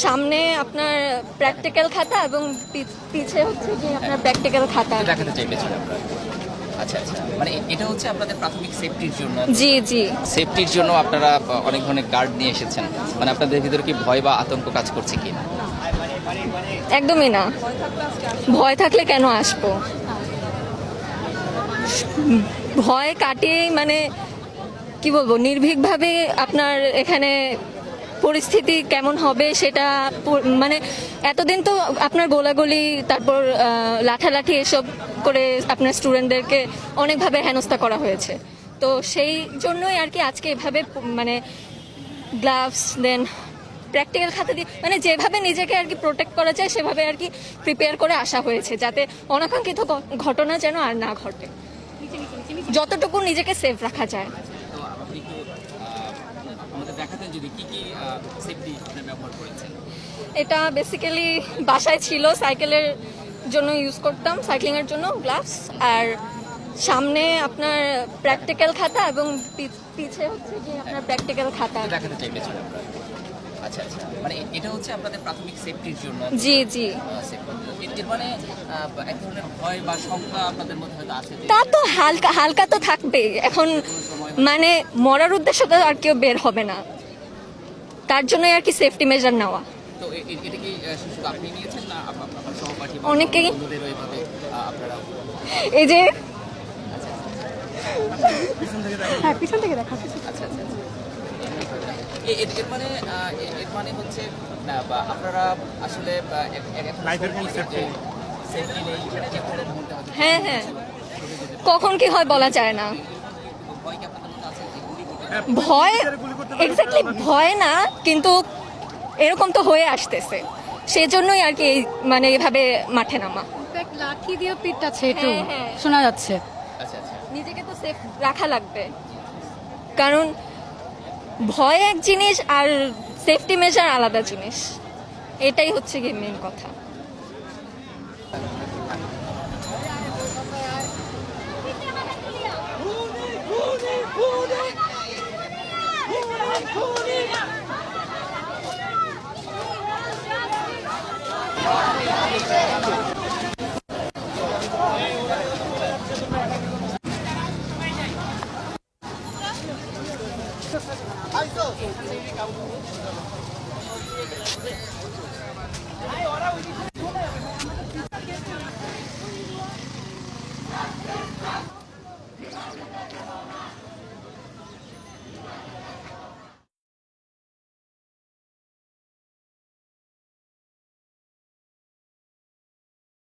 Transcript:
সামনে আপনার প্র্যাকটিক্যাল খাতা এবং পিছে হচ্ছে যে আপনার প্র্যাকটিক্যাল খাতা দেখাতে চাইবেন আপনারা। আচ্ছা আচ্ছা, মানে এটা হচ্ছে আপনাদের প্রাথমিক সেফটির জন্য। জি জি সেফটির জন্য আপনারা অনেক ধরনের গার্ড নিয়ে এসেছেন, মানে আপনাদের ভিতরে কি ভয় বা আতঙ্ক কাজ করছে কি? একদমই না, ভয় থাকলে কেন আসবো? ভয় কাটিয়ে মানে কি বলবো, নির্ভীকভাবে আপনার এখানে পরিস্থিতি কেমন হবে সেটা মানে এতদিন তো আপনার গোলাগুলি তারপর লাঠালাঠি এসব করে আপনার স্টুডেন্টদেরকে অনেকভাবে হেনস্থা করা হয়েছে। তো সেই জন্যই আর কি আজকে এভাবে মানে গ্লাভস দেন প্র্যাকটিক্যাল খাতা দিয়ে মানে যেভাবে নিজেকে আর কি প্রোটেক্ট করা যায় সেভাবে আর কি প্রিপেয়ার করে আসা হয়েছে, যাতে অনাকাঙ্ক্ষিত ঘটনা যেন আর না ঘটে, যতটুকু নিজেকে সেফ রাখা যায়। তো আপনি একটু আমাদের দেখাতেন যদি কি কি সেফটি আপনি ব্যবহার করেছেন? এটা বেসিক্যালি বাসায় ছিল, সাইকেলের জন্য ইউজ করতাম, সাইক্লিংয়ের জন্য গ্লাভস, আর সামনে আপনার প্র্যাকটিক্যাল খাতা এবং পিছে হচ্ছে যে আপনার প্র্যাকটিক্যাল খাতা দেখাতে চাইবেন আপনারা। আচ্ছা আচ্ছা, মানে এটা হচ্ছে আপনাদের প্রাথমিক সেফটির জন্য। জি জি এর মানে এক ধরনের ভয় বা শঙ্কা আপনাদের মধ্যে হয়তো আছে? তা তো হালকা হালকা তো থাকবেই। এখন মানে মরার উদ্দেশ্য তো আর কেউ বের হবে না, তার জন্যই আর কি সেফটি মেজার নেওয়া। তো এটা কি শুধু আপনি নিয়েছেন না আপনার সহপাঠী অনেকেই বন্ধুদের ওইভাবে আপনারা? এই যে পিছন থেকে দেখা। আচ্ছা আচ্ছা, এর মানে এর মানে হচ্ছে না বা আপনারা আসলে লাইফের কোনো সেফটি সেফটি নেই, যে কোনো মুহূর্তে হয়তো হ্যাঁ হ্যাঁ, কখন কি হয় বলা যায় না। ভয় কি আপনাদের মধ্যে আছে যে গুলি করতে? ভয় এক্স্যাক্টলি ভয় না, কিন্তু এরকম তো হয়ে আসতেছে, সেজন্যই আর কি মানে এভাবে মাঠে নামা। লাঠি দিয়ে পিটাচ্ছে একটু হ্যাঁ, হ্যাঁ। শোনা যাচ্ছে। আচ্ছা আচ্ছা, নিজেকে তো সেফ রাখা লাগবে, কারণ ভয় এক জিনিস আর সেফটি মেজার আলাদা জিনিস, এটাই হচ্ছে কি মেন কথা।